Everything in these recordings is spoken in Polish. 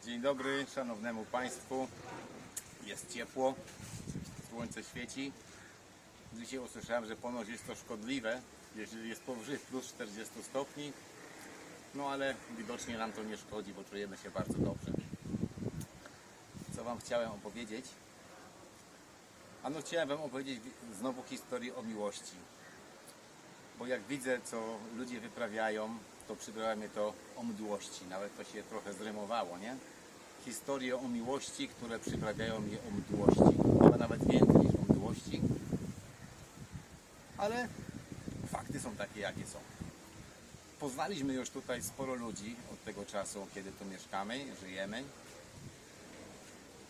Dzień dobry szanownemu Państwu. Jest ciepło, słońce świeci. Dzisiaj usłyszałem, że ponoć jest to szkodliwe, jeżeli jest powyżej plus 40 stopni. No ale widocznie nam to nie szkodzi, bo czujemy się bardzo dobrze. Co Wam chciałem opowiedzieć? Ano chciałem Wam opowiedzieć znowu historię o miłości. Bo jak widzę, co ludzie wyprawiają, to przybrała mnie to o mdłości. Nawet to się trochę zrymowało, nie? Historie o miłości, które przyprawiają mnie o mdłości. Chyba nawet więcej niż o mdłości. Ale fakty są takie, jakie są. Poznaliśmy już tutaj sporo ludzi od tego czasu, kiedy tu mieszkamy, żyjemy.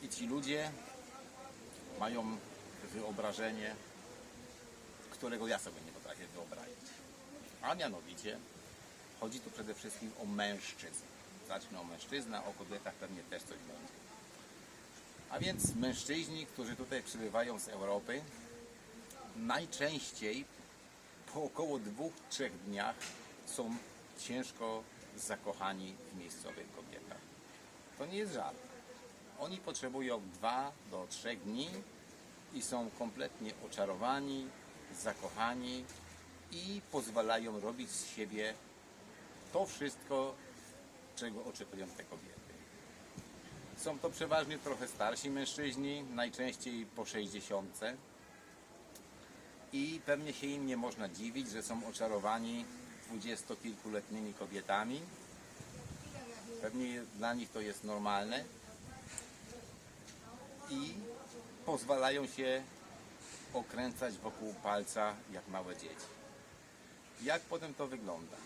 I ci ludzie mają wyobrażenie, którego ja sobie nie potrafię wyobrazić. A mianowicie chodzi tu przede wszystkim o mężczyzn. Zacznę o mężczyznach, o kobietach pewnie też coś będzie. A więc mężczyźni, którzy tutaj przybywają z Europy, najczęściej po około 2-3 dniach są ciężko zakochani w miejscowych kobietach. To nie jest żart. Oni potrzebują 2 do 3 dni i są kompletnie oczarowani, zakochani i pozwalają robić z siebie to wszystko, czego oczekują te kobiety. Są to przeważnie trochę starsi mężczyźni, najczęściej po 60. I pewnie się im nie można dziwić, że są oczarowani 20-kilkuletnimi kobietami. Pewnie dla nich to jest normalne. I pozwalają się okręcać wokół palca jak małe dzieci. Jak potem to wygląda?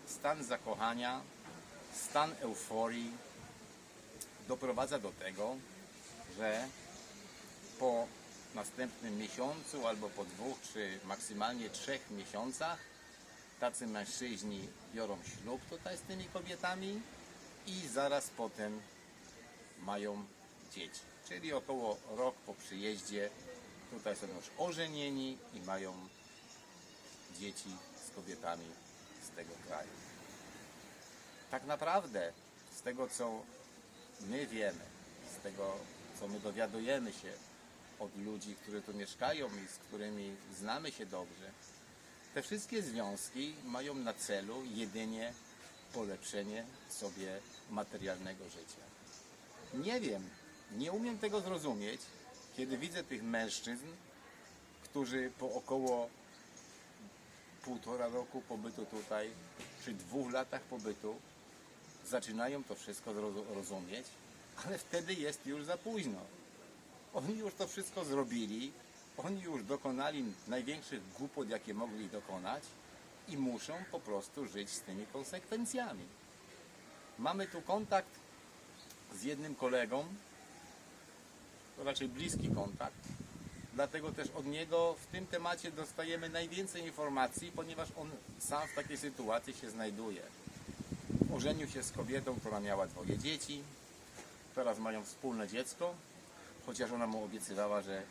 Stan zakochania, stan euforii doprowadza do tego, że po następnym miesiącu albo po 2 czy maksymalnie 3 miesiącach tacy mężczyźni biorą ślub tutaj z tymi kobietami i zaraz potem mają dzieci. Czyli około rok po przyjeździe tutaj są już ożenieni i mają dzieci z kobietami z tego kraju. Tak naprawdę z tego, co my wiemy, z tego, co my dowiadujemy się od ludzi, którzy tu mieszkają i z którymi znamy się dobrze, te wszystkie związki mają na celu jedynie polepszenie sobie materialnego życia. Nie wiem, nie umiem tego zrozumieć, kiedy widzę tych mężczyzn, którzy po około 1,5 roku pobytu tutaj, czy 2 latach pobytu, zaczynają to wszystko rozumieć, ale wtedy jest już za późno. Oni już to wszystko zrobili, oni już dokonali największych głupot, jakie mogli dokonać i muszą po prostu żyć z tymi konsekwencjami. Mamy tu kontakt z jednym kolegą, to raczej bliski kontakt, dlatego też od niego w tym temacie dostajemy najwięcej informacji, ponieważ on sam w takiej sytuacji się znajduje. Ożenił się z kobietą, która miała 2 dzieci, teraz mają wspólne dziecko, chociaż ona mu obiecywała, że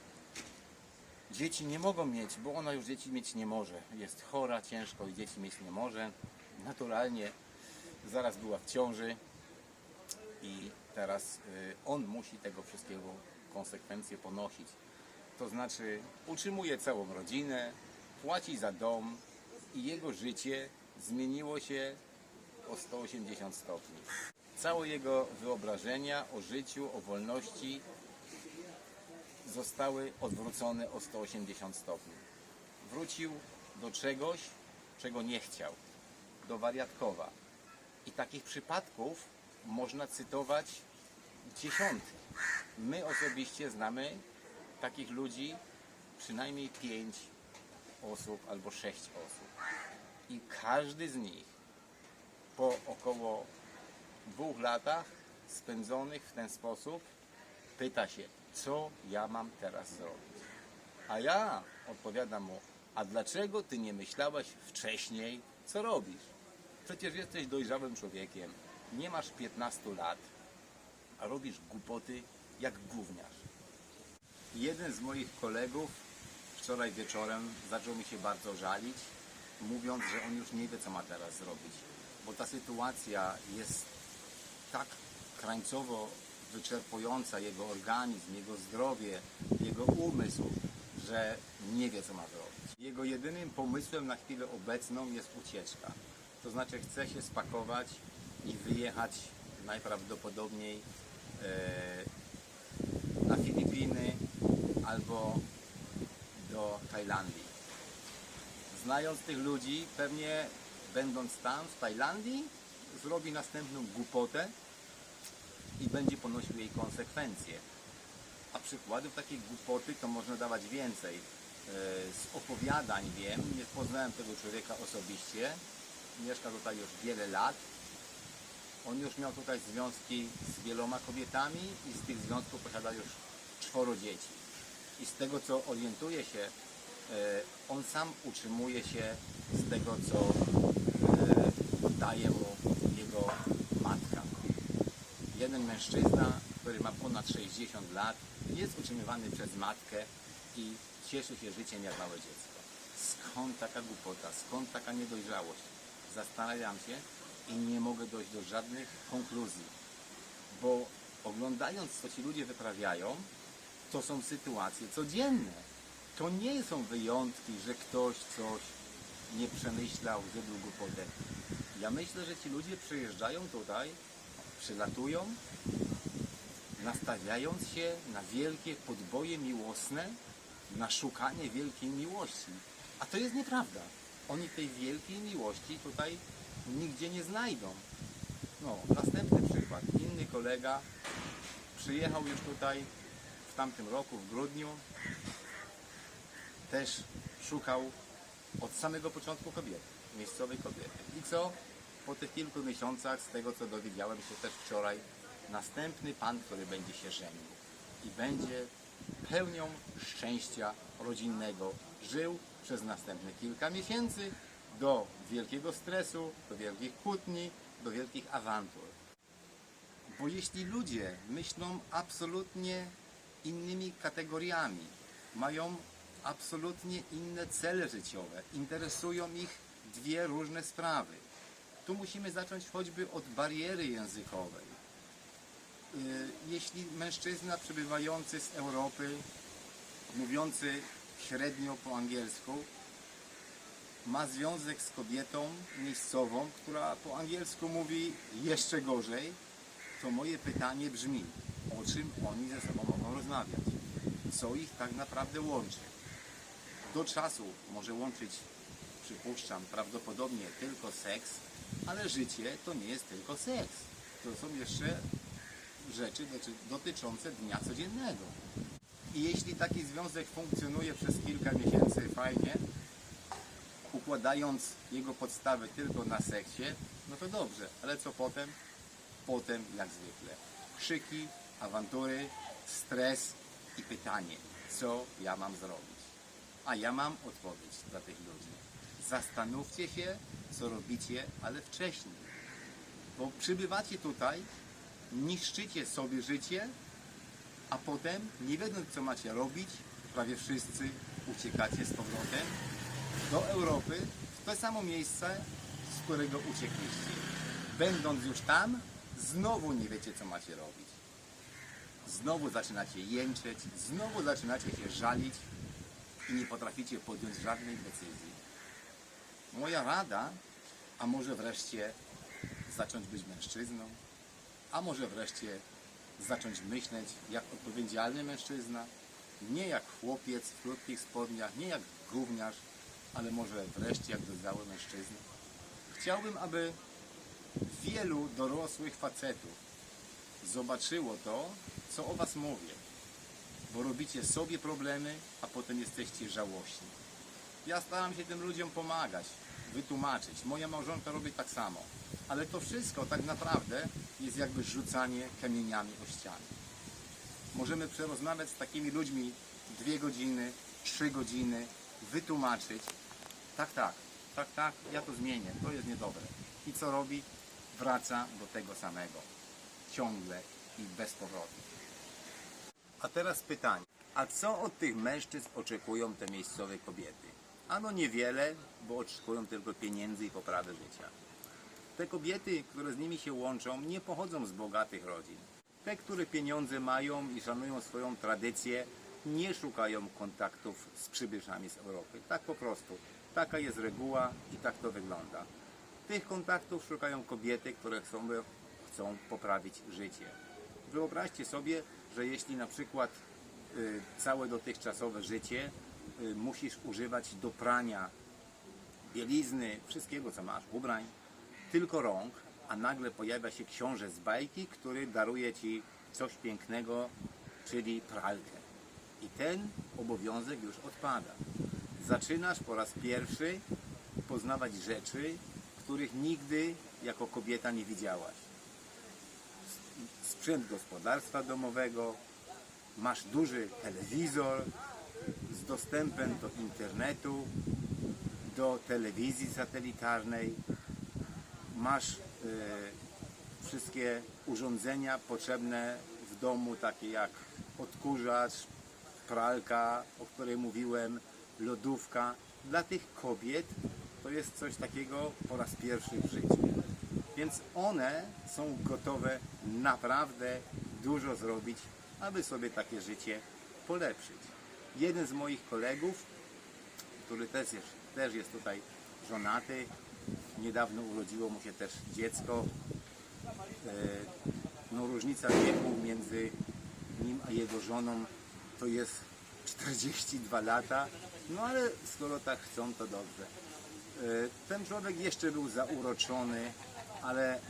dzieci nie mogą mieć, bo ona już dzieci mieć nie może. Jest chora, ciężko i dzieci mieć nie może. Naturalnie zaraz była w ciąży i teraz on musi tego wszystkiego konsekwencje ponosić. To znaczy utrzymuje całą rodzinę, płaci za dom i jego życie zmieniło się o 180 stopni. Całe jego wyobrażenia o życiu, o wolności zostały odwrócone o 180 stopni. Wrócił do czegoś, czego nie chciał, do wariatkowa. I takich przypadków można cytować dziesiątki. My osobiście znamy takich ludzi przynajmniej 5 osób albo 6 osób. I każdy z nich po około 2 latach spędzonych w ten sposób pyta się, co ja mam teraz zrobić. A ja odpowiadam mu, a dlaczego ty nie myślałaś wcześniej, co robisz? Przecież jesteś dojrzałym człowiekiem, nie masz 15 lat, a robisz głupoty jak gówniarz. Jeden z moich kolegów wczoraj wieczorem zaczął mi się bardzo żalić, mówiąc, że on już nie wie, co ma teraz zrobić, bo ta sytuacja jest tak krańcowo wyczerpująca jego organizm, jego zdrowie, jego umysł, że nie wie, co ma zrobić. Jego jedynym pomysłem na chwilę obecną jest ucieczka. To znaczy chce się spakować i wyjechać najprawdopodobniej na Filipiny albo do Tajlandii. Znając tych ludzi, pewnie będąc tam w Tajlandii, zrobi następną głupotę i będzie ponosił jej konsekwencje. A przykładów takiej głupoty to można dawać więcej. Z opowiadań wiem, nie poznałem tego człowieka osobiście, mieszka tutaj już wiele lat. On już miał tutaj związki z wieloma kobietami i z tych związków posiada już 4 dzieci. I z tego, co orientuje się, on sam utrzymuje się z tego, co daje mu jego matka. Jeden mężczyzna, który ma ponad 60 lat, jest utrzymywany przez matkę i cieszy się życiem jak małe dziecko. Skąd taka głupota? Skąd taka niedojrzałość? Zastanawiam się i nie mogę dojść do żadnych konkluzji. Bo oglądając, co ci ludzie wyprawiają, to są sytuacje codzienne. To nie są wyjątki, że ktoś coś nie przemyślał, zrobił głupotę. Ja myślę, że ci ludzie przyjeżdżają tutaj, przylatują, nastawiając się na wielkie podboje miłosne, na szukanie wielkiej miłości. A to jest nieprawda. Oni tej wielkiej miłości tutaj nigdzie nie znajdą. No, następny przykład. Inny kolega przyjechał już tutaj w tamtym roku, w grudniu. Też szukał od samego początku kobiety, miejscowej kobiety. I co? Po tych kilku miesiącach, z tego co dowiedziałem się też wczoraj, następny pan, który będzie się żenił i będzie pełnią szczęścia rodzinnego żył przez następne kilka miesięcy do wielkiego stresu, do wielkich kłótni, do wielkich awantur. Bo jeśli ludzie myślą absolutnie innymi kategoriami, mają absolutnie inne cele życiowe, interesują ich 2 różne sprawy. Tu musimy zacząć choćby od bariery językowej. Jeśli mężczyzna przybywający z Europy, mówiący średnio po angielsku, ma związek z kobietą miejscową, która po angielsku mówi jeszcze gorzej, to moje pytanie brzmi, o czym oni ze sobą mogą rozmawiać? Co ich tak naprawdę łączy? Do czasu może łączyć, przypuszczam, prawdopodobnie tylko seks, ale życie to nie jest tylko seks. To są jeszcze rzeczy dotyczące dnia codziennego. I jeśli taki związek funkcjonuje przez kilka miesięcy fajnie, układając jego podstawy tylko na seksie, no to dobrze, ale co potem? Potem, jak zwykle, krzyki, awantury, stres i pytanie, co ja mam zrobić? A ja mam odpowiedź dla tych ludzi. Zastanówcie się, co robicie, ale wcześniej. Bo przybywacie tutaj, niszczycie sobie życie, a potem, nie wiedząc co macie robić, prawie wszyscy uciekacie z powrotem do Europy, w to samo miejsce, z którego uciekliście. Będąc już tam, znowu nie wiecie co macie robić. Znowu zaczynacie jęczeć, znowu zaczynacie się żalić i nie potraficie podjąć żadnej decyzji. Moja rada, a może wreszcie zacząć być mężczyzną, a może wreszcie zacząć myśleć jak odpowiedzialny mężczyzna, nie jak chłopiec w krótkich spodniach, nie jak gówniarz, ale może wreszcie jak dojrzały mężczyzna. Chciałbym, aby wielu dorosłych facetów zobaczyło to, co o was mówię, bo robicie sobie problemy, a potem jesteście żałośni. Ja staram się tym ludziom pomagać, wytłumaczyć. Moja małżonka robi tak samo. Ale to wszystko tak naprawdę jest jakby rzucanie kamieniami o ścianę. Możemy przerozmawiać z takimi ludźmi 2 godziny, 3 godziny, wytłumaczyć. Tak, ja to zmienię, to jest niedobre. I co robi? Wraca do tego samego. Ciągle i bez powrotu. A teraz pytanie. A co od tych mężczyzn oczekują te miejscowe kobiety? Ano niewiele, bo oczekują tylko pieniędzy i poprawy życia. Te kobiety, które z nimi się łączą, nie pochodzą z bogatych rodzin. Te, które pieniądze mają i szanują swoją tradycję, nie szukają kontaktów z przybyszami z Europy. Tak po prostu. Taka jest reguła i tak to wygląda. Tych kontaktów szukają kobiety, które chcą poprawić życie. Wyobraźcie sobie, że jeśli na przykład całe dotychczasowe życie musisz używać do prania bielizny, wszystkiego co masz, ubrań, tylko rąk, a nagle pojawia się książę z bajki, który daruje ci coś pięknego, czyli pralkę. I ten obowiązek już odpada. Zaczynasz po raz pierwszy poznawać rzeczy, których nigdy jako kobieta nie widziałaś. Sprzęt gospodarstwa domowego, masz duży telewizor z dostępem do internetu, do telewizji satelitarnej, masz wszystkie urządzenia potrzebne w domu, takie jak odkurzacz, pralka, o której mówiłem, lodówka. Dla tych kobiet to jest coś takiego po raz pierwszy w życiu. Więc one są gotowe naprawdę dużo zrobić, aby sobie takie życie polepszyć. Jeden z moich kolegów, który też jest tutaj żonaty, niedawno urodziło mu się też dziecko. No, różnica wieku między nim a jego żoną to jest 42 lata, no ale skoro tak chcą, to dobrze. Ten człowiek jeszcze był zauroczony, ale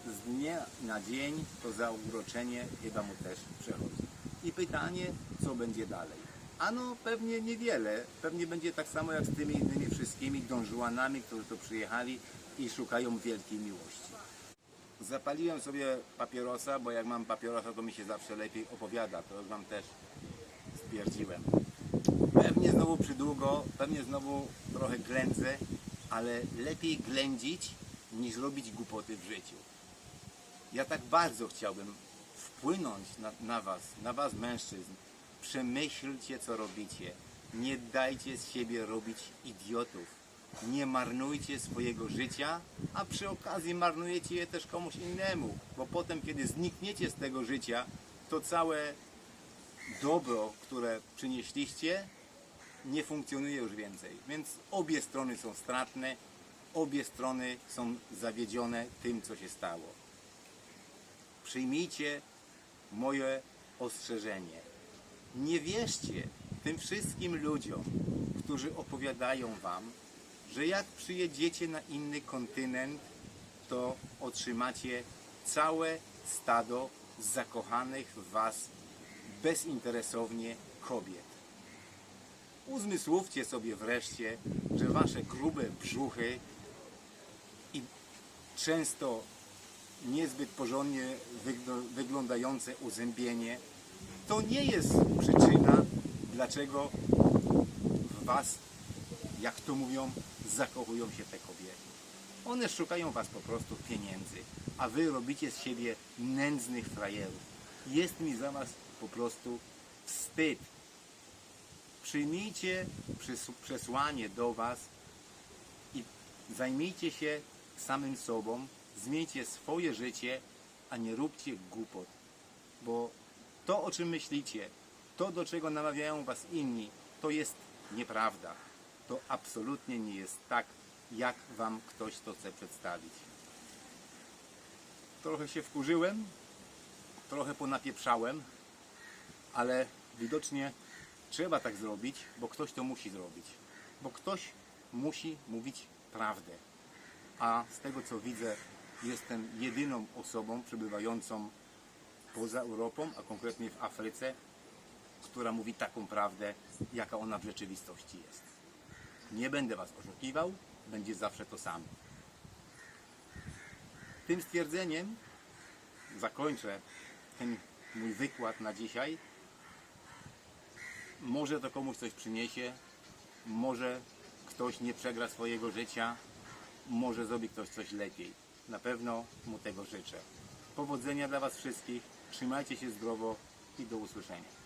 z dnia na dzień to zauroczenie chyba mu też przechodzi. I pytanie, co będzie dalej? Ano pewnie niewiele, pewnie będzie tak samo jak z tymi innymi wszystkimi dążuanami, którzy tu przyjechali i szukają wielkiej miłości. Zapaliłem sobie papierosa, bo jak mam papierosa, to mi się zawsze lepiej opowiada, to już wam też stwierdziłem. Pewnie znowu przydługo, pewnie znowu trochę ględzę, ale lepiej ględzić niż robić głupoty w życiu. Ja tak bardzo chciałbym wpłynąć na was mężczyzn. Przemyślcie, co robicie. Nie dajcie z siebie robić idiotów. Nie marnujcie swojego życia, a przy okazji marnujecie je też komuś innemu. Bo potem, kiedy znikniecie z tego życia, to całe dobro, które przynieśliście, nie funkcjonuje już więcej. Więc obie strony są stratne, obie strony są zawiedzione tym, co się stało. Przyjmijcie moje ostrzeżenie. Nie wierzcie tym wszystkim ludziom, którzy opowiadają wam, że jak przyjedziecie na inny kontynent, to otrzymacie całe stado zakochanych w was bezinteresownie kobiet. Uzmysłówcie sobie wreszcie, że wasze grube brzuchy i często niezbyt porządnie wyglądające uzębienie to nie jest przyczyna, dlaczego w was, jak to mówią, zakochują się te kobiety. One szukają was po prostu pieniędzy, a wy robicie z siebie nędznych frajerów. Jest mi za was po prostu wstyd. Przyjmijcie przesłanie do was i zajmijcie się samym sobą, zmieńcie swoje życie, a nie róbcie głupot. Bo to, o czym myślicie, to, do czego namawiają was inni, to jest nieprawda. To absolutnie nie jest tak, jak wam ktoś to chce przedstawić. Trochę się wkurzyłem, trochę ponapieprzałem, ale widocznie trzeba tak zrobić, bo ktoś to musi zrobić. Bo ktoś musi mówić prawdę. A z tego, co widzę, jestem jedyną osobą przebywającą poza Europą, a konkretnie w Afryce, która mówi taką prawdę, jaka ona w rzeczywistości jest. Nie będę was oszukiwał, będzie zawsze to samo. Tym stwierdzeniem zakończę ten mój wykład na dzisiaj. Może to komuś coś przyniesie, może ktoś nie przegra swojego życia, może zrobi ktoś coś lepiej. Na pewno mu tego życzę. Powodzenia dla was wszystkich, trzymajcie się zdrowo i do usłyszenia.